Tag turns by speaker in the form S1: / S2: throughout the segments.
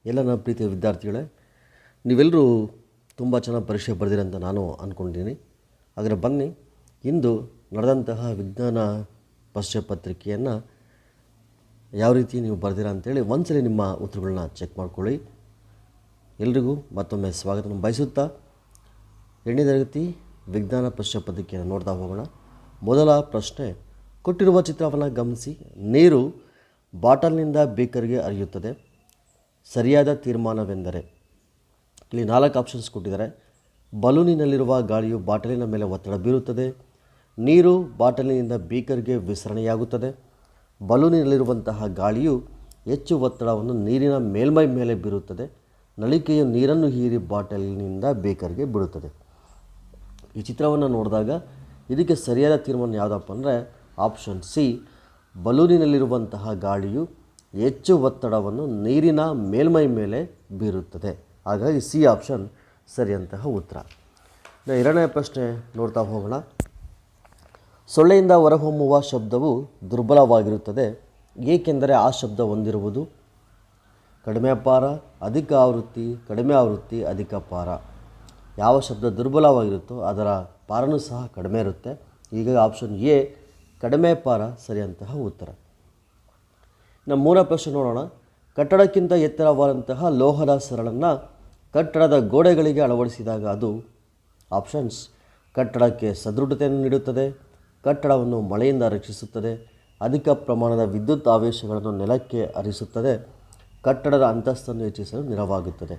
S1: ಎಲ್ಲ ನನ್ನ ಪ್ರೀತಿಯ ವಿದ್ಯಾರ್ಥಿಗಳೇ, ನೀವೆಲ್ಲರೂ ತುಂಬ ಚೆನ್ನಾಗಿ ಪರೀಕ್ಷೆ ಬರೆದಿರಿ ಅಂತ ನಾನು ಅಂದ್ಕೊಂಡಿದ್ದೀನಿ. ಆದರೆ ಬನ್ನಿ, ಇಂದು ನಡೆದಂತಹ ವಿಜ್ಞಾನ ಪರೀಕ್ಷೆ ಪತ್ರಿಕೆಯನ್ನು ಯಾವ ರೀತಿ ನೀವು ಬರೆದಿರ ಅಂತೇಳಿ ಒಂದ್ಸಲಿ ನಿಮ್ಮ ಉತ್ತರಗಳನ್ನ ಚೆಕ್ ಮಾಡ್ಕೊಳ್ಳಿ. ಎಲ್ರಿಗೂ ಮತ್ತೊಮ್ಮೆ ಸ್ವಾಗತ ಬಯಸುತ್ತಾ 8ನೇ ತರಗತಿ ವಿಜ್ಞಾನ ಪರೀಕ್ಷೆ ಪತ್ರಿಕೆಯನ್ನು ನೋಡ್ತಾ ಹೋಗೋಣ. ಮೊದಲ ಪ್ರಶ್ನೆ, ಕೊಟ್ಟಿರುವ ಚಿತ್ರವನ್ನು ಗಮನಿಸಿ. ನೀರು ಬಾಟಲ್ನಿಂದ ಬೀಕರ್ಗೆ ಹರಿಯುತ್ತದೆ. ಸರಿಯಾದ ತೀರ್ಮಾನವೆಂದರೆ? ಇಲ್ಲಿ 4 ಆಪ್ಷನ್ಸ್ ಕೊಟ್ಟಿದ್ದಾರೆ. ಬಲೂನಿನಲ್ಲಿರುವ ಗಾಳಿಯು ಬಾಟಲಿನ ಮೇಲೆ ಒತ್ತಡ ಬೀರುತ್ತದೆ. ನೀರು ಬಾಟಲಿನಿಂದ ಬೀಕರ್ಗೆ ವಿಸರಣೆಯಾಗುತ್ತದೆ. ಬಲೂನಿನಲ್ಲಿರುವಂತಹ ಗಾಳಿಯು ಹೆಚ್ಚು ಒತ್ತಡವನ್ನು ನೀರಿನ ಮೇಲ್ಮೈ ಮೇಲೆ ಬೀರುತ್ತದೆ. ನಳಿಕೆಯು ನೀರನ್ನು ಹೀರಿ ಬಾಟಲಿನಿಂದ ಬೀಕರ್ಗೆ ಬಿಡುತ್ತದೆ. ಈ ಚಿತ್ರವನ್ನು ನೋಡಿದಾಗ ಇದಕ್ಕೆ ಸರಿಯಾದ ತೀರ್ಮಾನ ಯಾವುದಪ್ಪ ಅಂದರೆ ಆಪ್ಷನ್ ಸಿ, ಬಲೂನಿನಲ್ಲಿರುವಂತಹ ಗಾಳಿಯು ಹೆಚ್ಚು ಒತ್ತಡವನ್ನು ನೀರಿನ ಮೇಲ್ಮೈ ಮೇಲೆ ಬೀರುತ್ತದೆ. ಹಾಗಾಗಿ ಸಿ ಆಪ್ಷನ್ ಸರಿಯಂತಹ ಉತ್ತರ. 2ನೇ ಪ್ರಶ್ನೆ ನೋಡ್ತಾ ಹೋಗೋಣ. ಸೊಳ್ಳೆಯಿಂದ ಹೊರಹೊಮ್ಮುವ ಶಬ್ದವು ದುರ್ಬಲವಾಗಿರುತ್ತದೆ, ಏಕೆಂದರೆ ಆ ಶಬ್ದ ಹೊಂದಿರುವುದು ಕಡಿಮೆ ಪಾರ, ಅಧಿಕ ಆವೃತ್ತಿ, ಕಡಿಮೆ ಆವೃತ್ತಿ, ಅಧಿಕ ಪಾರ. ಯಾವ ಶಬ್ದ ದುರ್ಬಲವಾಗಿರುತ್ತೋ ಅದರ ಪಾರನೂ ಸಹ ಕಡಿಮೆ ಇರುತ್ತೆ. ಹೀಗಾಗಿ ಆಪ್ಷನ್ ಎ ಕಡಿಮೆ ಪಾರ ಸರಿಯಂತಹ ಉತ್ತರ. ನಮ್ಮ 3ನೇ ಪ್ರಶ್ನೆ ನೋಡೋಣ. ಕಟ್ಟಡಕ್ಕಿಂತ ಎತ್ತರವಾದಂತಹ ಲೋಹದ ಸರಳನ್ನು ಕಟ್ಟಡದ ಗೋಡೆಗಳಿಗೆ ಅಳವಡಿಸಿದಾಗ ಅದು ಆಪ್ಷನ್ಸ್ ಕಟ್ಟಡಕ್ಕೆ ಸದೃಢತೆಯನ್ನು ನೀಡುತ್ತದೆ, ಕಟ್ಟಡವನ್ನು ಮಳೆಯಿಂದ ರಕ್ಷಿಸುತ್ತದೆ, ಅಧಿಕ ಪ್ರಮಾಣದ ವಿದ್ಯುತ್ ಆವೇಶಗಳನ್ನು ನೆಲಕ್ಕೆ ಹರಿಸುತ್ತದೆ, ಕಟ್ಟಡದ ಅಂತಸ್ತನ್ನು ಹೆಚ್ಚಿಸಲು ನೆರವಾಗುತ್ತದೆ.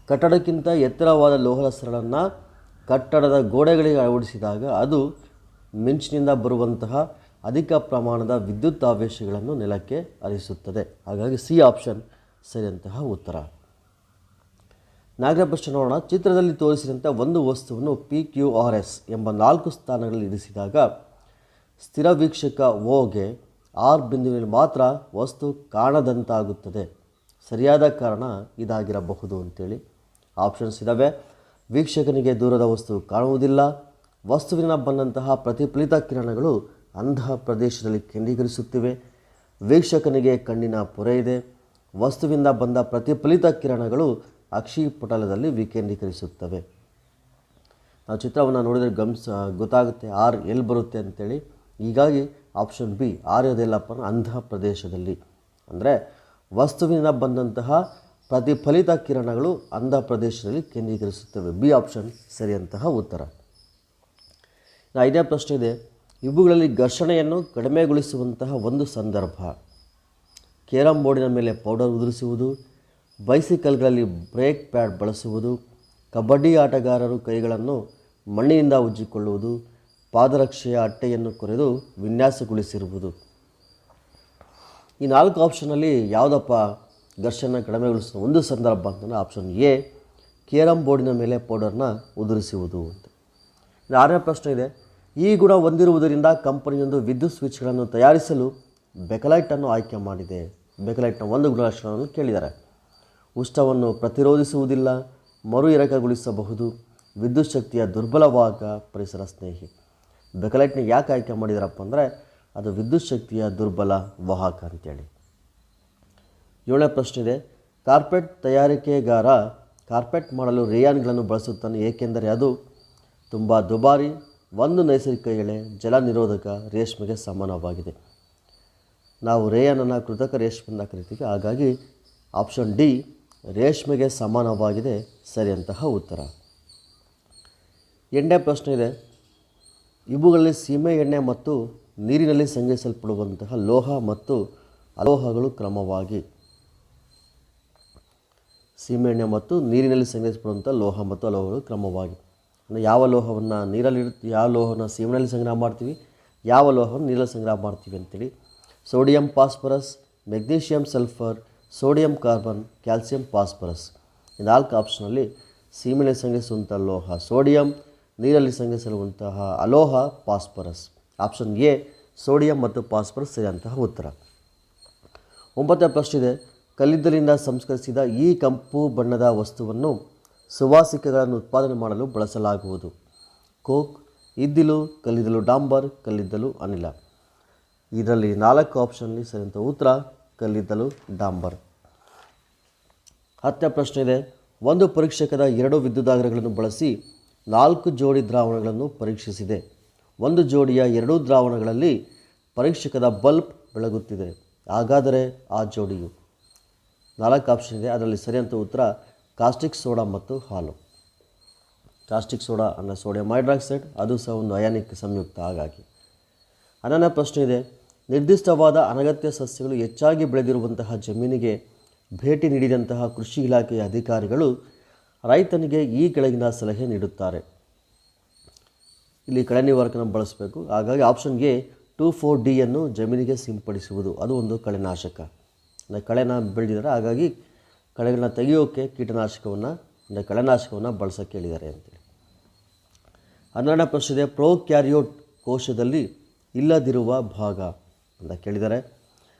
S1: ಕಟ್ಟಡಕ್ಕಿಂತ ಎತ್ತರವಾದ ಲೋಹದ ಸರಳನ್ನು ಕಟ್ಟಡದ ಗೋಡೆಗಳಿಗೆ ಅಳವಡಿಸಿದಾಗ ಅದು ಮಿಂಚಿನಿಂದ ಬರುವಂತಹ ಅಧಿಕ ಪ್ರಮಾಣದ ವಿದ್ಯುತ್ ಆವೇಶಗಳನ್ನು ನೆಲಕ್ಕೆ ಹರಿಸುತ್ತದೆ. ಹಾಗಾಗಿ ಸಿ ಆಪ್ಷನ್ ಸರಿಯಂತಹ ಉತ್ತರ. 4ನೇ ಪ್ರಶ್ನೆ ನೋಡೋಣ. ಚಿತ್ರದಲ್ಲಿ ತೋರಿಸಿದಂಥ ಒಂದು ವಸ್ತುವನ್ನು PQRS ಎಂಬ 4 ಸ್ಥಾನಗಳಲ್ಲಿ ಇರಿಸಿದಾಗ ಸ್ಥಿರ ವೀಕ್ಷಕ ಓಗೆ R ಬಿಂದುವಿನಲ್ಲಿ ಮಾತ್ರ ವಸ್ತು ಕಾಣದಂತಾಗುತ್ತದೆ. ಸರಿಯಾದ ಕಾರಣ ಇದಾಗಿರಬಹುದು ಅಂತೇಳಿ ಆಪ್ಷನ್ಸ್ ಇದ್ದಾವೆ. ವೀಕ್ಷಕನಿಗೆ ದೂರದ ವಸ್ತು ಕಾಣುವುದಿಲ್ಲ, ವಸ್ತುವಿನ ಬಂದಂತಹ ಪ್ರತಿಫಲಿತ ಕಿರಣಗಳು ಅಂಧ ಪ್ರದೇಶದಲ್ಲಿ ಕೇಂದ್ರೀಕರಿಸುತ್ತಿವೆ, ವೀಕ್ಷಕನಿಗೆ ಕಣ್ಣಿನ ಪೊರೆ ಇದೆ, ವಸ್ತುವಿಂದ ಬಂದ ಪ್ರತಿಫಲಿತ ಕಿರಣಗಳು ಅಕ್ಷಿಪಟಲದಲ್ಲಿ ವಿಕೇಂದ್ರೀಕರಿಸುತ್ತವೆ. ನಾವು ಚಿತ್ರವನ್ನು ನೋಡಿದರೆ ಗೊತ್ತಾಗುತ್ತೆ ಆರ್ ಎಲ್ಲಿ ಬರುತ್ತೆ ಅಂತೇಳಿ. ಹೀಗಾಗಿ ಆಪ್ಷನ್ ಬಿ ಆರ್ ಇದೆಲ್ಲಪ್ಪ ಅಂಧ ಪ್ರದೇಶದಲ್ಲಿ, ಅಂದರೆ ವಸ್ತುವಿನ ಬಂದಂತಹ ಪ್ರತಿಫಲಿತ ಕಿರಣಗಳು ಅಂಧ ಪ್ರದೇಶದಲ್ಲಿ ಕೇಂದ್ರೀಕರಿಸುತ್ತವೆ. ಬಿ ಆಪ್ಷನ್ ಸರಿಯಂತಹ ಉತ್ತರ. 5ನೇ ಪ್ರಶ್ನೆ ಇದೆ. ಇವುಗಳಲ್ಲಿ ಘರ್ಷಣೆಯನ್ನು ಕಡಿಮೆಗೊಳಿಸುವಂತಹ ಒಂದು ಸಂದರ್ಭ: ಕೇರಂ ಬೋರ್ಡಿನ ಮೇಲೆ ಪೌಡರ್ ಉದುರಿಸುವುದು, ಬೈಸಿಕಲ್ಗಳಲ್ಲಿ ಬ್ರೇಕ್ ಪ್ಯಾಡ್ ಬಳಸುವುದು, ಕಬಡ್ಡಿ ಆಟಗಾರರು ಕೈಗಳನ್ನು ಮಣ್ಣಿನಿಂದ ಉಜ್ಜಿಕೊಳ್ಳುವುದು, ಪಾದರಕ್ಷೆಯ ಅಟ್ಟೆಯನ್ನು ಕೊರೆದು ವಿನ್ಯಾಸಗೊಳಿಸಿರುವುದು. ಈ 4 ಆಪ್ಷನಲ್ಲಿ ಯಾವುದಪ್ಪ ಘರ್ಷಣೆ ಕಡಿಮೆಗೊಳಿಸುವ ಒಂದು ಸಂದರ್ಭ ಅಂತಂದರೆ ಆಪ್ಷನ್ ಎ ಕೇರಂ ಬೋರ್ಡಿನ ಮೇಲೆ ಪೌಡರ್ನ ಉದುರಿಸುವುದು ಅಂತ. 6ನೇ ಪ್ರಶ್ನೆ ಇದೆ. ಈ ಗುಣ ಹೊಂದಿರುವುದರಿಂದ ಕಂಪನಿಯೊಂದು ವಿದ್ಯುತ್ ಸ್ವಿಚ್ಗಳನ್ನು ತಯಾರಿಸಲು ಬೆಕಲೈಟನ್ನು ಆಯ್ಕೆ ಮಾಡಿದೆ. ಬೆಕಲೈಟ್ನ ಒಂದು ಗುಣಲಕ್ಷಣವನ್ನು ಕೇಳಿದ್ದಾರೆ. ಉಷ್ಣವನ್ನು ಪ್ರತಿರೋಧಿಸುವುದಿಲ್ಲ, ಮರು ಎರಕಗೊಳಿಸಬಹುದು, ವಿದ್ಯುತ್ ಶಕ್ತಿಯ ದುರ್ಬಲವಾದ ಪರಿಸರ ಸ್ನೇಹಿ. ಬೆಕಲೈಟ್ನ ಯಾಕೆ ಆಯ್ಕೆ ಮಾಡಿದಾರಪ್ಪ ಅಂದರೆ ಅದು ವಿದ್ಯುತ್ ಶಕ್ತಿಯ ದುರ್ಬಲ ವಾಹಕ ಅಂತೇಳಿ. 7ನೇ ಪ್ರಶ್ನೆ ಇದೆ. ಕಾರ್ಪೆಟ್ ತಯಾರಿಕೆಗಾರ ಕಾರ್ಪೆಟ್ ಮಾಡಲು ರೇಯಾನ್ಗಳನ್ನು ಬಳಸುತ್ತಾನೆ, ಏಕೆಂದರೆ ಅದು ತುಂಬ ದುಬಾರಿ, ಒಂದು ನೈಸರ್ಗಿಕ ಎಳೆ, ಜಲ ನಿರೋಧಕ, ರೇಷ್ಮೆಗೆ ಸಮಾನವಾಗಿದೆ. ನಾವು ರೇಯನನ್ನು ಕೃತಕ ರೇಷ್ಮೆ ಅಂತ ಕರಿತೀವಿ. ಹಾಗಾಗಿ ಆಪ್ಷನ್ ಡಿ ರೇಷ್ಮೆಗೆ ಸಮಾನವಾಗಿದೆ ಸರಿಯಂತಹ ಉತ್ತರ. 8ನೇ ಪ್ರಶ್ನೆ ಇದೆ. ಇವುಗಳಲ್ಲಿ ಸೀಮೆ ಎಣ್ಣೆ ಮತ್ತು ನೀರಿನಲ್ಲಿ ಸಂಗ್ರಹಿಸಲ್ಪಡುವಂತಹ ಲೋಹ ಮತ್ತು ಅಲೋಹಗಳು ಕ್ರಮವಾಗಿ ಸೀಮೆಎಣ್ಣೆ ಮತ್ತು ನೀರಿನಲ್ಲಿ ಸಂಗ್ರಹಿಸಲ್ಪಡುವಂಥ ಲೋಹ ಮತ್ತು ಅಲೋಹಗಳು ಕ್ರಮವಾಗಿ ಅಂದರೆ ಯಾವ ಲೋಹವನ್ನು ನೀರಲ್ಲಿ ಯಾವ ಲೋಹವನ್ನು ಸೀಮೆಯಲ್ಲಿ ಸಂಗ್ರಹ ಮಾಡ್ತೀವಿ, ಯಾವ ಲೋಹವನ್ನು ನೀರಲ್ಲಿ ಸಂಗ್ರಹ ಮಾಡ್ತೀವಿ ಅಂತೇಳಿ. Sodium phosphorus, magnesium sulphur, sodium carbon, calcium phosphorus. ಈ 4 ಆಪ್ಷನಲ್ಲಿ ಸೀಮೆಯಲ್ಲಿ ಸಂಗ್ರಹಿಸುವಂಥ ಲೋಹ ಸೋಡಿಯಂ, ನೀರಲ್ಲಿ ಸಂಗ್ರಹಿಸಿರುವಂತಹ ಅಲೋಹ ಫಾಸ್ಫರಸ್. ಆಪ್ಷನ್ ಎ ಸೋಡಿಯಂ ಮತ್ತು ಫಾಸ್ಫರಸ್ ಸರಿಯಂತಹ ಉತ್ತರ. 9ನೇ ಪ್ರಶ್ನೆ ಇದೆ. ಕಲ್ಲಿದ್ದಲಿಂದ ಸಂಸ್ಕರಿಸಿದ ಈ ಕಪ್ಪು ಬಣ್ಣದ ವಸ್ತುವನ್ನು ಸುವಾಸಿಕೆಗಳನ್ನು ಉತ್ಪಾದನೆ ಮಾಡಲು ಬಳಸಲಾಗುವುದು. ಕೋಕ್, ಇದ್ದಿಲು, ಕಲ್ಲಿದ್ದಲು ಡಾಂಬರ್, ಕಲ್ಲಿದ್ದಲು ಅನಿಲ. ಇದರಲ್ಲಿ 4 ಆಪ್ಷನ್ಲಿ ಸರಿಯಂಥ ಉತ್ತರ ಕಲ್ಲಿದ್ದಲು ಡಾಂಬರ್. 10ನೇ ಪ್ರಶ್ನೆ ಇದೆ, ಒಂದು ಪರೀಕ್ಷಕದ 2 ವಿದ್ಯುದಾಗ್ರಗಳನ್ನು ಬಳಸಿ 4 ಜೋಡಿ ದ್ರಾವಣಗಳನ್ನು ಪರೀಕ್ಷಿಸಿದೆ. ಒಂದು ಜೋಡಿಯ 2 ದ್ರಾವಣಗಳಲ್ಲಿ ಪರೀಕ್ಷಕದ ಬಲ್ಬ್ ಬೆಳಗುತ್ತಿದೆ. ಹಾಗಾದರೆ ಆ ಜೋಡಿಯು 4 ಆಪ್ಷನ್ ಇದೆ. ಅದರಲ್ಲಿ ಸರಿಯಾದ ಉತ್ತರ ಕಾಸ್ಟಿಕ್ ಸೋಡಾ ಮತ್ತು ಹಾಲು. ಕಾಸ್ಟಿಕ್ ಸೋಡಾ ಅಂದರೆ ಸೋಡಿಯಂ ಹೈಡ್ರಾಕ್ಸೈಡ್, ಅದು ಸಹ ಒಂದು ಅಯಾನಿಕ್ ಸಂಯುಕ್ತ. ಹಾಗಾಗಿ 11ನೇ ಪ್ರಶ್ನೆ ಇದೆ, ನಿರ್ದಿಷ್ಟವಾದ ಅನಗತ್ಯ ಸಸ್ಯಗಳು ಹೆಚ್ಚಾಗಿ ಬೆಳೆದಿರುವಂತಹ ಜಮೀನಿಗೆ ಭೇಟಿ ನೀಡಿದಂತಹ ಕೃಷಿ ಇಲಾಖೆಯ ಅಧಿಕಾರಿಗಳು ರೈತನಿಗೆ ಈ ಕೆಳಗಿನ ಸಲಹೆ ನೀಡುತ್ತಾರೆ. ಇಲ್ಲಿ ಕಳೆ ನಿವಾರಕನ ಬಳಸಬೇಕು. ಹಾಗಾಗಿ ಆಪ್ಷನ್ ಎ 2,4-D ಅನ್ನು ಜಮೀನಿಗೆ ಸಿಂಪಡಿಸುವುದು, ಅದು ಒಂದು ಕಳೆನಾಶಕ. ಅಂದರೆ ಕಳೆನ ಬೆಳೆದಿದ್ದಾರೆ, ಹಾಗಾಗಿ ಕಳೆಗಳನ್ನ ತೆಗೆಯೋಕ್ಕೆ ಕೀಟನಾಶಕವನ್ನು ಅಂದರೆ ಕಳೆನಾಶಕವನ್ನು ಬಳಸೋಕ್ಕೆ ಹೇಳಿದ್ದಾರೆ ಅಂತೇಳಿ. 12ನೇ ಪ್ರಶ್ನೆ ಇದೆ, ಪ್ರೊಕ್ಯಾರಿಯೋಟ್ ಕೋಶದಲ್ಲಿ ಇಲ್ಲದಿರುವ ಭಾಗ ಅಂತ ಕೇಳಿದ್ದಾರೆ.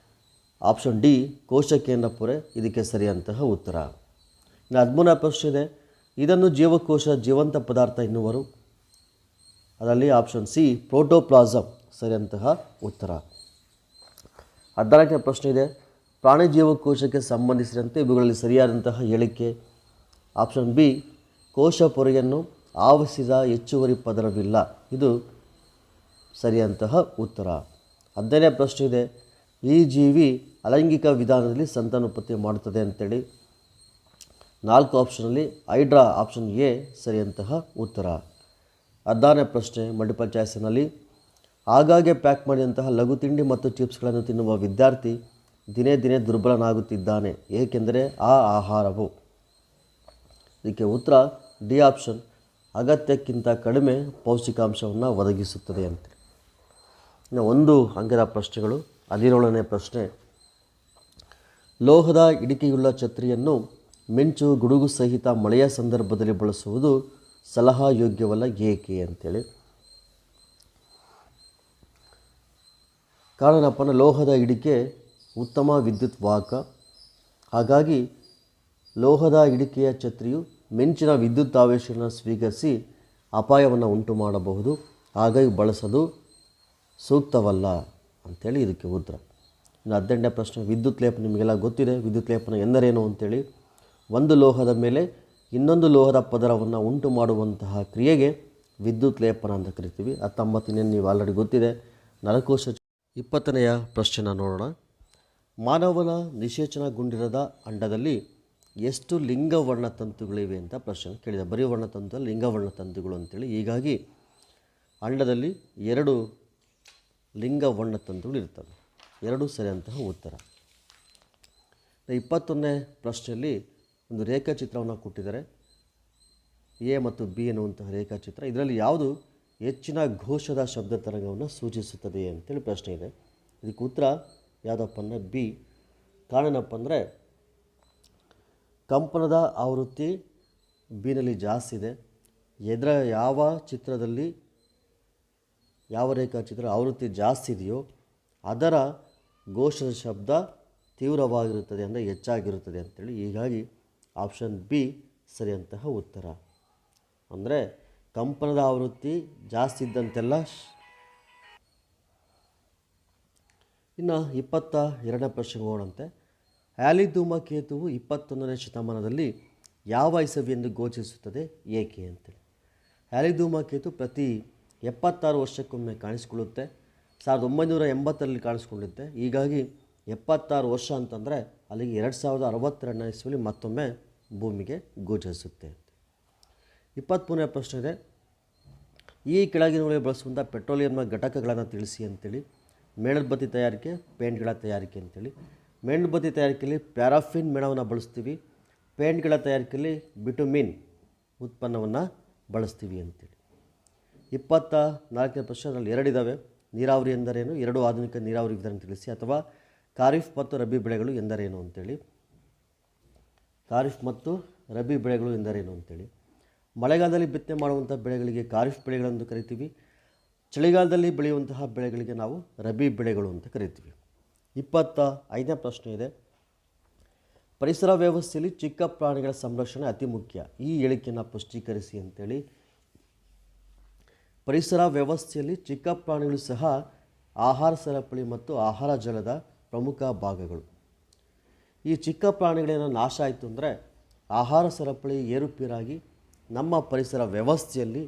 S1: ಆಪ್ಷನ್ ಡಿ ಕೋಶಕೇಂದ್ರ ಪೊರೆ ಇದಕ್ಕೆ ಸರಿಯಾದಂತಹ ಉತ್ತರ. ಇನ್ನು 13ನೇ ಪ್ರಶ್ನೆ ಇದೆ, ಇದನ್ನು ಜೀವಕೋಶ ಜೀವಂತ ಪದಾರ್ಥ ಎನ್ನುವರು. ಅದರಲ್ಲಿ ಆಪ್ಷನ್ ಸಿ ಪ್ರೋಟೋಪ್ಲಾಸಮ್ ಸರಿಯಾದಂತಹ ಉತ್ತರ. 14ನೇ ಪ್ರಶ್ನೆ ಇದೆ, ಪ್ರಾಣಿ ಜೀವಕೋಶಕ್ಕೆ ಸಂಬಂಧಿಸಿದಂತೆ ಇವುಗಳಲ್ಲಿ ಸರಿಯಾದಂತಹ ಹೇಳಿಕೆ. ಆಪ್ಷನ್ ಬಿ ಕೋಶ ಪೊರೆಯನ್ನು ಆವರಿಸಿದ ಹೆಚ್ಚುವರಿ ಪದರವಿಲ್ಲ, ಇದು ಸರಿಯಾದಂತಹ ಉತ್ತರ. 15ನೇ ಪ್ರಶ್ನೆ ಇದೆ, ಈ ಜೀವಿ ಅಲೈಂಗಿಕ ವಿಧಾನದಲ್ಲಿ ಸಂತಾನೋತ್ಪತ್ತಿ ಮಾಡುತ್ತದೆ ಅಂತೇಳಿ. 4 ಆಪ್ಷನಲ್ಲಿ ಹೈಡ್ರಾ ಆಪ್ಷನ್ ಎ ಸರಿಯಾದಂತಹ ಉತ್ತರ. 16ನೇ ಪ್ರಶ್ನೆ ಮಲ್ಟಿಪಲ್ ಚಾಯ್ಸ್ನಲ್ಲಿ, ಆಗಾಗ್ಗೆ ಪ್ಯಾಕ್ ಮಾಡಿದಂತಹ ಲಘು ತಿಂಡಿ ಮತ್ತು ಚಿಪ್ಸ್ಗಳನ್ನು ತಿನ್ನುವ ವಿದ್ಯಾರ್ಥಿ ದಿನೇ ದಿನೇ ದುರ್ಬಲನಾಗುತ್ತಿದ್ದಾನೆ, ಏಕೆಂದರೆ ಆ ಆಹಾರವು. ಇದಕ್ಕೆ ಉತ್ತರ ಡಿ ಆಪ್ಷನ್, ಅಗತ್ಯಕ್ಕಿಂತ ಕಡಿಮೆ ಪೌಷ್ಟಿಕಾಂಶವನ್ನು ಒದಗಿಸುತ್ತದೆ ಅಂತೇಳಿ. ಇನ್ನು 1 ಅಂಕದ ಪ್ರಶ್ನೆಗಳು. 17ನೇ ಪ್ರಶ್ನೆ, ಲೋಹದ ಹಿಡಿಕೆಯುಳ್ಳ ಛತ್ರಿಯನ್ನು ಮಿಂಚು ಗುಡುಗು ಸಹಿತ ಮಳೆಯ ಸಂದರ್ಭದಲ್ಲಿ ಬಳಸುವುದು ಸಲಹಾ ಯೋಗ್ಯವಲ್ಲ, ಏಕೆ ಅಂತೇಳಿ. ಕಾರಣಪ್ಪ ಅಂದರೆ ಲೋಹದ ಹಿಡಿಕೆ ಉತ್ತಮ ವಿದ್ಯುತ್ ವಾಹಕ, ಹಾಗಾಗಿ ಲೋಹದ ಹಿಡಿಕೆಯ ಛತ್ರಿಯು ಮಿಂಚಿನ ವಿದ್ಯುತ್ ಆವೇಶವನ್ನು ಸ್ವೀಕರಿಸಿ ಅಪಾಯವನ್ನು ಉಂಟು ಮಾಡಬಹುದು, ಹಾಗಾಗಿ ಬಳಸೋದು ಸೂಕ್ತವಲ್ಲ ಅಂಥೇಳಿ ಇದಕ್ಕೆ ಉತ್ತರ. ಇನ್ನು 18ನೇ ಪ್ರಶ್ನೆ, ವಿದ್ಯುತ್ ಲೇಪನ. ನಿಮಗೆಲ್ಲ ಗೊತ್ತಿದೆ ವಿದ್ಯುತ್ ಲೇಪನ ಎಂದರೇನು ಅಂತೇಳಿ. ಒಂದು ಲೋಹದ ಮೇಲೆ ಇನ್ನೊಂದು ಲೋಹದ ಪದರವನ್ನು ಉಂಟು ಮಾಡುವಂತಹ ಕ್ರಿಯೆಗೆ ವಿದ್ಯುತ್ ಲೇಪನ ಅಂತ ಕರಿತೀವಿ. 19ನೇ ನೀವು ಆಲ್ರೆಡಿ ಗೊತ್ತಿದೆ. ನರಕೋಶ. 20ನೆಯ ಪ್ರಶ್ನೆನ ನೋಡೋಣ. ಮಾನವನ ನಿಷೇಚನಗೊಂಡಿರದ ಅಂಡದಲ್ಲಿ ಎಷ್ಟು ಲಿಂಗವರ್ಣ ತಂತುಗಳಿವೆ ಅಂತ ಪ್ರಶ್ನೆ ಕೇಳಿದೆ. ಬರೀ ವರ್ಣತಂತು ಲಿಂಗವರ್ಣ ತಂತುಗಳು ಅಂತೇಳಿ. ಹೀಗಾಗಿ ಅಂಡದಲ್ಲಿ 2 ಲಿಂಗವರ್ಣ ತಂತುಗಳು ಇರ್ತವೆ. 2 ಸರಿಯಾದಂತಹ ಉತ್ತರ. 21ನೇ ಪ್ರಶ್ನೆಯಲ್ಲಿ ಒಂದು ರೇಖಾಚಿತ್ರವನ್ನು ಕೊಟ್ಟಿದ್ದಾರೆ, ಎ ಮತ್ತು ಬಿ ಎನ್ನುವಂತಹ ರೇಖಾಚಿತ್ರ. ಇದರಲ್ಲಿ ಯಾವುದು ಹೆಚ್ಚಿನ ಘೋಷದ ಶಬ್ದ ತರಂಗವನ್ನು ಸೂಚಿಸುತ್ತದೆ ಅಂತೇಳಿ ಪ್ರಶ್ನೆ ಇದೆ. ಇದಕ್ಕೆ ಉತ್ತರ ಯಾವುದಪ್ಪ ಅಂದರೆ ಬಿ. ಕಾರಣನಪ್ಪ ಅಂದರೆ ಕಂಪನದ ಆವೃತ್ತಿ ಬಿನಲ್ಲಿ ಜಾಸ್ತಿ ಇದೆ. ಯಾವ ಚಿತ್ರದಲ್ಲಿ ಯಾವ ರೇಖಾಚಿತ್ರ ಆವೃತ್ತಿ ಜಾಸ್ತಿ ಇದೆಯೋ ಅದರ ಘೋಷದ ಶಬ್ದ ತೀವ್ರವಾಗಿರುತ್ತದೆ, ಅಂದರೆ ಹೆಚ್ಚಾಗಿರುತ್ತದೆ ಅಂತೇಳಿ. ಹೀಗಾಗಿ ಆಪ್ಷನ್ ಬಿ ಸರಿಯಂತಹ ಉತ್ತರ. ಅಂದರೆ ಕಂಪನದ ಆವೃತ್ತಿ ಜಾಸ್ತಿ ಇದ್ದಂತೆಲ್ಲ. ಇನ್ನು 22ನೇ ಪ್ರಶ್ನೆ ನೋಡಂತೆ, ಹ್ಯಾಲಿ ಧೂಮಕೇತುವು 21ನೇ ಶತಮಾನದಲ್ಲಿ ಯಾವ ಇಸವಿಯೆಂದು ಘೋಷಿಸುತ್ತದೆ, ಏಕೆ ಅಂತೇಳಿ. ಹ್ಯಾಲಿ ಧೂಮಕೇತು ಪ್ರತಿ 76 ವರ್ಷಕ್ಕೊಮ್ಮೆ ಕಾಣಿಸಿಕೊಳ್ಳುತ್ತೆ. 1980ರಲ್ಲಿ ಕಾಣಿಸ್ಕೊಂಡಿದ್ದೆ. ಹೀಗಾಗಿ 76 ವರ್ಷ ಅಂತಂದರೆ ಅಲ್ಲಿಗೆ 2062ನೇ ಇಸವಿಯಲ್ಲಿ ಮತ್ತೊಮ್ಮೆ ಭೂಮಿಗೆ ಗೋಚರಿಸುತ್ತೆ. 23ನೇ ಪ್ರಶ್ನೆ ಇದೆ, ಈ ಕೆಳಗಿನವುಗಳಲ್ಲಿ ಬಳಸುವಂಥ ಪೆಟ್ರೋಲಿಯಂನ ಘಟಕಗಳನ್ನು ತಿಳಿಸಿ ಅಂತೇಳಿ. ಮೇಣಬತ್ತಿ ತಯಾರಿಕೆ, ಪೇಂಟ್ಗಳ ತಯಾರಿಕೆ ಅಂತೇಳಿ. ಮೇಣಬತ್ತಿ ತಯಾರಿಕೆಯಲ್ಲಿ ಪ್ಯಾರಾಫಿನ್ ಮೇಣವನ್ನು ಬಳಸ್ತೀವಿ. ಪೇಂಟ್ಗಳ ತಯಾರಿಕೆಯಲ್ಲಿ ಬಿಟುಮಿನ್ ಉತ್ಪನ್ನವನ್ನು ಬಳಸ್ತೀವಿ ಅಂತೇಳಿ. 24ನೇ ಪ್ರಶ್ನೆ, ಅದರಲ್ಲಿ 2 ಇದ್ದಾವೆ. ನೀರಾವರಿ ಎಂದರೇನು, 2 ಆಧುನಿಕ ನೀರಾವರಿ ವಿಧಾನ ತಿಳಿಸಿ. ಅಥವಾ ಖಾರಿಫ್ ಮತ್ತು ರಬಿ ಬೆಳೆಗಳು ಎಂದರೇನು ಅಂತೇಳಿ. ಖಾರಿಫ್ ಮತ್ತು ರಬಿ ಬೆಳೆಗಳು ಎಂದರೇನು ಅಂತೇಳಿ. ಮಳೆಗಾಲದಲ್ಲಿ ಬಿತ್ತನೆ ಮಾಡುವಂಥ ಬೆಳೆಗಳಿಗೆ ಖಾರಿಫ್ ಬೆಳೆಗಳೆಂದು ಕರಿತೀವಿ. ಚಳಿಗಾಲದಲ್ಲಿ ಬೆಳೆಯುವಂತಹ ಬೆಳೆಗಳಿಗೆ ನಾವು ರಬಿ ಬೆಳೆಗಳು ಅಂತ ಕರಿತೀವಿ. 25ನೇ ಪ್ರಶ್ನೆ ಇದೆ, ಪರಿಸರ ವ್ಯವಸ್ಥೆಯಲ್ಲಿ ಚಿಕ್ಕ ಪ್ರಾಣಿಗಳ ಸಂರಕ್ಷಣೆ ಅತಿ ಮುಖ್ಯ, ಈ ಹೇಳಿಕೆಯನ್ನು ಪುಷ್ಟೀಕರಿಸಿ ಅಂತೇಳಿ. ಪರಿಸರ ವ್ಯವಸ್ಥೆಯಲ್ಲಿ ಚಿಕ್ಕ ಪ್ರಾಣಿಗಳು ಸಹ ಆಹಾರ ಸರಪಳಿ ಮತ್ತು ಆಹಾರ ಜಾಲದ ಪ್ರಮುಖ ಭಾಗಗಳು. ಈ ಚಿಕ್ಕ ಪ್ರಾಣಿಗಳೇನೋ ನಾಶ ಆಯಿತು ಅಂದರೆ ಆಹಾರ ಸರಪಳಿ ಏರುಪೇರಾಗಿ ನಮ್ಮ ಪರಿಸರ ವ್ಯವಸ್ಥೆಯಲ್ಲಿ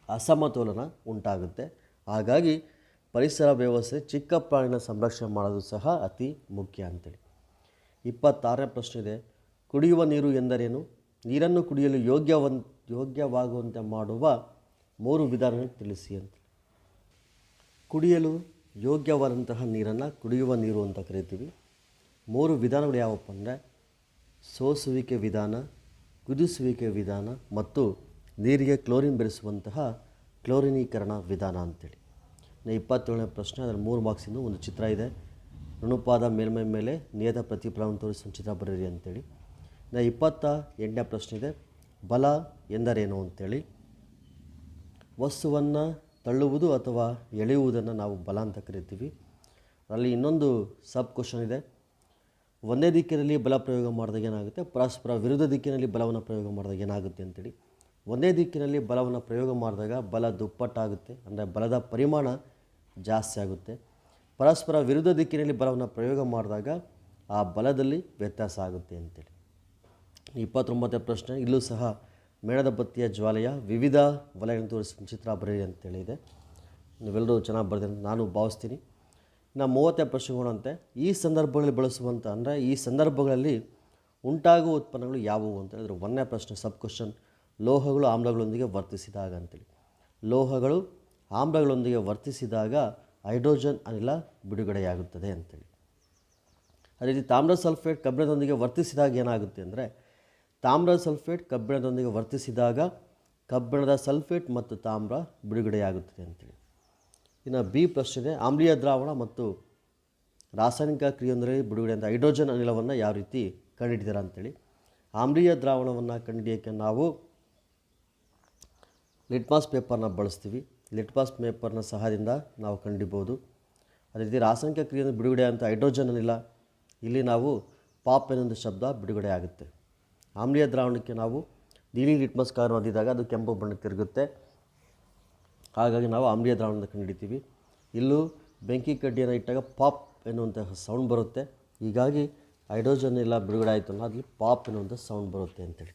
S1: ಅಸಮತೋಲನ ಉಂಟಾಗುತ್ತೆ. ಹಾಗಾಗಿ ಪರಿಸರ ವ್ಯವಸ್ಥೆ ಚಿಕ್ಕ ಪ್ರಾಣಿನ ಸಂರಕ್ಷಣೆ ಮಾಡೋದು ಸಹ ಅತಿ ಮುಖ್ಯ ಅಂತೇಳಿ. 26ನೇ ಪ್ರಶ್ನೆ ಇದೆ, ಕುಡಿಯುವ ನೀರು ಎಂದರೇನು? ನೀರನ್ನು ಕುಡಿಯಲು ಯೋಗ್ಯವಾಗುವಂತೆ ಮಾಡುವ 3 ವಿಧಾನಗಳು ತಿಳಿಸಿ ಅಂತ. ಕುಡಿಯಲು ಯೋಗ್ಯವಾದಂತಹ ನೀರನ್ನು ಕುಡಿಯುವ ನೀರು ಅಂತ ಕರಿತೀವಿ. 3 ವಿಧಾನಗಳು ಯಾವಪ್ಪ ಅಂದರೆ ಸೋಸುವಿಕೆ ವಿಧಾನ, ಕುದಿಸುವಿಕೆ ವಿಧಾನ ಮತ್ತು ನೀರಿಗೆ ಕ್ಲೋರಿನ್ ಬೆರೆಸುವಂತಹ ಕ್ಲೋರಿನೀಕರಣ ವಿಧಾನ ಅಂತೇಳಿ. 27ನೇ ಪ್ರಶ್ನೆ, ಅದರಲ್ಲಿ 3 ಮಾರ್ಕ್ಸಿಂದು ಒಂದು ಚಿತ್ರ ಇದೆ. ನುಣುಪಾದ ಮೇಲ್ಮೈ ಮೇಲೆ ನಿಯತ ಪ್ರತಿಫಲವನ್ನು ತೋರಿಸುವ ಚಿತ್ರ ಬರೀರಿ ಅಂತೇಳಿ. 28ನೇ ಪ್ರಶ್ನೆ ಇದೆ, ಬಲ ಎಂದರೇನು ಅಂತೇಳಿ. ವಸ್ತುವನ್ನು ತಳ್ಳುವುದು ಅಥವಾ ಎಳೆಯುವುದನ್ನು ನಾವು ಬಲ ಅಂತ ಕರಿತೀವಿ. ಅಲ್ಲಿ ಇನ್ನೊಂದು ಸಬ್ ಕ್ವಶನ್ ಇದೆ, ಒಂದೇ ದಿಕ್ಕಿನಲ್ಲಿ ಬಲ ಪ್ರಯೋಗ ಮಾಡಿದಾಗ ಏನಾಗುತ್ತೆ, ಪರಸ್ಪರ ವಿರುದ್ಧ ದಿಕ್ಕಿನಲ್ಲಿ ಬಲವನ್ನು ಪ್ರಯೋಗ ಮಾಡಿದಾಗ ಏನಾಗುತ್ತೆ ಅಂತೇಳಿ. ಒಂದೇ ದಿಕ್ಕಿನಲ್ಲಿ ಬಲವನ್ನು ಪ್ರಯೋಗ ಮಾಡಿದಾಗ ಬಲ ದುಪ್ಪಟ್ಟಾಗುತ್ತೆ, ಅಂದರೆ ಬಲದ ಪರಿಮಾಣ ಜಾಸ್ತಿ ಆಗುತ್ತೆ. ಪರಸ್ಪರ ವಿರುದ್ಧ ದಿಕ್ಕಿನಲ್ಲಿ ಬಲವನ್ನು ಪ್ರಯೋಗ ಮಾಡಿದಾಗ ಆ ಬಲದಲ್ಲಿ ವ್ಯತ್ಯಾಸ ಆಗುತ್ತೆ ಅಂತೇಳಿ. 29ನೇ ಪ್ರಶ್ನೆ, ಇಲ್ಲೂ ಸಹ ಮೇಣದ ಬತ್ತಿಯ ಜ್ವಾಲೆಯ ವಿವಿಧ ವಲಯಗಳನ್ನು ತೋರಿಸುವ ಚಿತ್ರ ಬರೀರಿ ಅಂತೇಳಿ ಇದೆ. ನೀವೆಲ್ಲರೂ ಚೆನ್ನಾಗಿ ಬರೆದ ನಾನು ಭಾವಿಸ್ತೀನಿ. ಇನ್ನು 30ನೇ ಪ್ರಶ್ನೆಗಳಂತೆ, ಈ ಸಂದರ್ಭಗಳಲ್ಲಿ ಬಳಸುವಂಥ ಅಂದರೆ ಈ ಸಂದರ್ಭಗಳಲ್ಲಿ ಉಂಟಾಗುವ ಉತ್ಪನ್ನಗಳು ಯಾವುವು ಅಂತ ಹೇಳಿದ್ರು. 1ನೇ ಪ್ರಶ್ನೆ ಸಬ್ ಕ್ವಶನ್, ಲೋಹಗಳು ಆಮ್ಲಗಳೊಂದಿಗೆ ವರ್ತಿಸಿದಾಗ ಅಂತೇಳಿ. ಲೋಹಗಳು ಆಮ್ಲಗಳೊಂದಿಗೆ ವರ್ತಿಸಿದಾಗ ಹೈಡ್ರೋಜನ್ ಅನಿಲ ಬಿಡುಗಡೆಯಾಗುತ್ತದೆ ಅಂತೇಳಿ. ಅದೇ ರೀತಿ ತಾಮ್ರ ಸಲ್ಫೇಟ್ ಕಬ್ಬಿಣದೊಂದಿಗೆ ವರ್ತಿಸಿದಾಗ ಏನಾಗುತ್ತೆ ಅಂದರೆ, ತಾಮ್ರ ಸಲ್ಫೇಟ್ ಕಬ್ಬಿಣದೊಂದಿಗೆ ವರ್ತಿಸಿದಾಗ ಕಬ್ಬಿಣದ ಸಲ್ಫೇಟ್ ಮತ್ತು ತಾಮ್ರ ಬಿಡುಗಡೆಯಾಗುತ್ತದೆ ಅಂತೇಳಿ. ಇನ್ನು ಬಿ ಪ್ರಶ್ನೆ, ಆಮ್ಲೀಯ ದ್ರಾವಣ ಮತ್ತು ರಾಸಾಯನಿಕ ಕ್ರಿಯೆಯೊಂದರಲ್ಲಿ ಬಿಡುಗಡೆಯಿಂದ ಹೈಡ್ರೋಜನ್ ಅನಿಲವನ್ನು ಯಾವ ರೀತಿ ಕಂಡುಹಿಡಿದಾರೆ ಅಂತೇಳಿ. ಆಮ್ಲೀಯ ದ್ರಾವಣವನ್ನು ಕಂಡುಹಿಡಿಯೋಕ್ಕೆ ನಾವು ಲಿಟ್ಮಸ್ ಪೇಪರ್ನ ಬಳಸ್ತೀವಿ. ಲಿಟ್ಮಸ್ ಪೇಪರ್ನ ಸಹಾಯದಿಂದ ನಾವು ಕಂಡುಹಿಡಿಬೋದು. ಅದೇ ರೀತಿ ರಾಸಾಯನಿಕ ಕ್ರಿಯೆಯಿಂದ ಬಿಡುಗಡೆ ಅಂತ ಹೈಡ್ರೋಜನ್ ಅನಿಲ, ಇಲ್ಲಿ ನಾವು ಪಾಪ್ ಎನ್ನುವಂಥ ಶಬ್ದ ಬಿಡುಗಡೆ ಆಗುತ್ತೆ. ಆಮ್ಲೀಯ ದ್ರಾವಣಕ್ಕೆ ನಾವು ನೀಲಿ ಲಿಟ್ಮಸ್ ಕಾರನ್ನು ಅದ್ದಿದಾಗ ಅದು ಕೆಂಪು ಬಣ್ಣಕ್ಕೆ ತಿರುಗುತ್ತೆ, ಹಾಗಾಗಿ ನಾವು ಆಮ್ಲೀಯ ದ್ರಾವಣದಿಂದ ಕಂಡುಹಿಡಿತೀವಿ. ಇಲ್ಲೂ ಬೆಂಕಿ ಕಡ್ಡಿಯನ್ನು ಇಟ್ಟಾಗ ಪಾಪ್ ಎನ್ನುವಂತಹ ಸೌಂಡ್ ಬರುತ್ತೆ, ಹೀಗಾಗಿ ಹೈಡ್ರೋಜನ್ ಎಲ್ಲ ಬಿಡುಗಡೆ ಆಯಿತು ಅನ್ನೋ ಅಲ್ಲಿ ಪಾಪ್ ಎನ್ನುವಂಥ ಸೌಂಡ್ ಬರುತ್ತೆ ಅಂತೇಳಿ.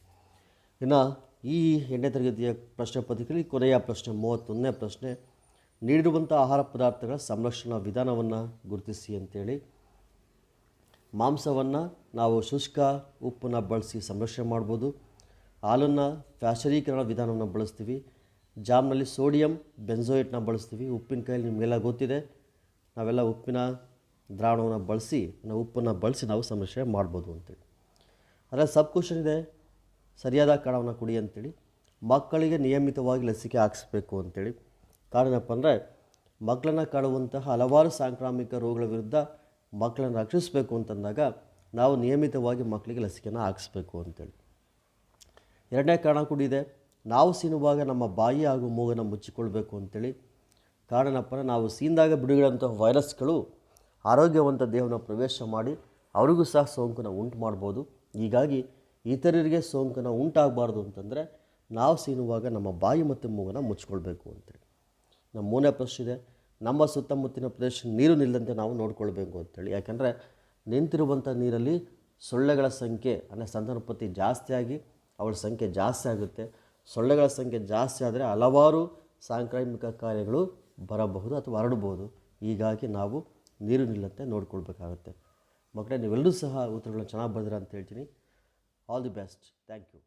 S1: ಇನ್ನು ಈ 8ನೇ ತರಗತಿಯ ಪ್ರಶ್ನೆ ಪತ್ರಿಕೆಯಲ್ಲಿ ಕೊನೆಯ ಪ್ರಶ್ನೆ 31ನೇ ಪ್ರಶ್ನೆ, ನೀಡಿರುವಂಥ ಆಹಾರ ಪದಾರ್ಥಗಳ ಸಂರಕ್ಷಣಾ ವಿಧಾನವನ್ನು ಗುರುತಿಸಿ ಅಂತೇಳಿ. ಮಾಂಸವನ್ನು ನಾವು ಶುಷ್ಕ ಉಪ್ಪನ್ನು ಬಳಸಿ ಸಂರಕ್ಷಣೆ ಮಾಡ್ಬೋದು. ಹಾಲನ್ನು ಫ್ಯಾಶರೀಕರಣ ವಿಧಾನವನ್ನು ಬಳಸ್ತೀವಿ. ಜಾಮ್ನಲ್ಲಿ ಸೋಡಿಯಂ ಬೆಂಜೋಯೇಟ್ನ ಬಳಸ್ತೀವಿ. ಉಪ್ಪಿನಕಾಯಲ್ಲಿ ನಿಮಗೆಲ್ಲ ಗೊತ್ತಿದೆ, ನಾವೆಲ್ಲ ಉಪ್ಪಿನ ದ್ರಾವಣವನ್ನು ಬಳಸಿ ಉಪ್ಪನ್ನು ಬಳಸಿ ನಾವು ಸಂರಕ್ಷಣೆ ಮಾಡ್ಬೋದು ಅಂತೇಳಿ. ಅದರಲ್ಲಿ ಸಬ್ ಕ್ವಶನ್ ಇದೆ, ಸರಿಯಾದ ಕಾರಣವನ್ನು ಕೊಡಿ ಅಂತೇಳಿ. ಮಕ್ಕಳಿಗೆ ನಿಯಮಿತವಾಗಿ ಲಸಿಕೆ ಹಾಕಿಸ್ಬೇಕು ಅಂತೇಳಿ. ಕಾರಣ ಏನಪ್ಪ ಅಂದರೆ, ಮಕ್ಕಳನ್ನು ಕಾಡುವಂತಹ ಹಲವಾರು ಸಾಂಕ್ರಾಮಿಕ ರೋಗಗಳ ವಿರುದ್ಧ ಮಕ್ಕಳನ್ನು ರಕ್ಷಿಸಬೇಕು ಅಂತಂದಾಗ ನಾವು ನಿಯಮಿತವಾಗಿ ಮಕ್ಕಳಿಗೆ ಲಸಿಕೆಯನ್ನು ಹಾಕಿಸ್ಬೇಕು ಅಂತೇಳಿ. 2ನೇ ಕಾರಣ ಕೂಡ ಇದೆ, ನಾವು ಸೀನುವಾಗ ನಮ್ಮ ಬಾಯಿ ಹಾಗೂ ಮೂಗನ್ನು ಮುಚ್ಚಿಕೊಳ್ಬೇಕು ಅಂತೇಳಿ. ಕಾರಣ ಏನಪ್ಪ ಅಂದರೆ, ನಾವು ಸೀಂದಾಗ ಬಿಡುಗಡೆಯಂಥ ವೈರಸ್ಗಳು ಆರೋಗ್ಯವಂತ ದೇಹವನ್ನು ಪ್ರವೇಶ ಮಾಡಿ ಅವರಿಗೂ ಸಹ ಸೋಂಕನ್ನು ಉಂಟು ಮಾಡ್ಬೋದು. ಹೀಗಾಗಿ ಇತರರಿಗೆ ಸೋಂಕನ್ನು ಉಂಟಾಗಬಾರ್ದು ಅಂತಂದರೆ ನಾವು ಸೀನುವಾಗ ನಮ್ಮ ಬಾಯಿ ಮತ್ತು ಮೂಗನ್ನು ಮುಚ್ಚಿಕೊಳ್ಬೇಕು ಅಂತೇಳಿ. ನಮ್ಮ 3ನೇ ಪ್ರಶ್ನೆ ಇದೆ, ನಮ್ಮ ಸುತ್ತಮುತ್ತಿನ ಪ್ರದೇಶ ನೀರು ನಿಲ್ಲದಂತೆ ನಾವು ನೋಡ್ಕೊಳ್ಬೇಕು ಅಂತೇಳಿ. ಯಾಕೆಂದರೆ ನಿಂತಿರುವಂಥ ನೀರಲ್ಲಿ ಸೊಳ್ಳೆಗಳ ಸಂಖ್ಯೆ ಅಂದರೆ ಸಂತಾನೋತ್ಪತ್ತಿ ಜಾಸ್ತಿಯಾಗಿ ಅವಳ ಸಂಖ್ಯೆ ಜಾಸ್ತಿ ಆಗುತ್ತೆ. ಸೊಳ್ಳೆಗಳ ಸಂಖ್ಯೆ ಜಾಸ್ತಿ ಆದರೆ ಹಲವಾರು ಸಾಂಕ್ರಾಮಿಕ ಕಾಯಿಲೆಗಳು ಬರಬಹುದು ಅಥವಾ ಹರಡಬಹುದು. ಹೀಗಾಗಿ ನಾವು ನೀರು ನಿಲ್ಲಂತೆ ನೋಡ್ಕೊಳ್ಬೇಕಾಗುತ್ತೆ. ಮಕ್ಕಳೇ, ನೀವೆಲ್ಲರೂ ಸಹ ಉತ್ತರಗಳನ್ನ ಚೆನ್ನಾಗಿ ಬರೆದಿರ ಅಂತ ಹೇಳ್ತೀನಿ. All the best. Thank you.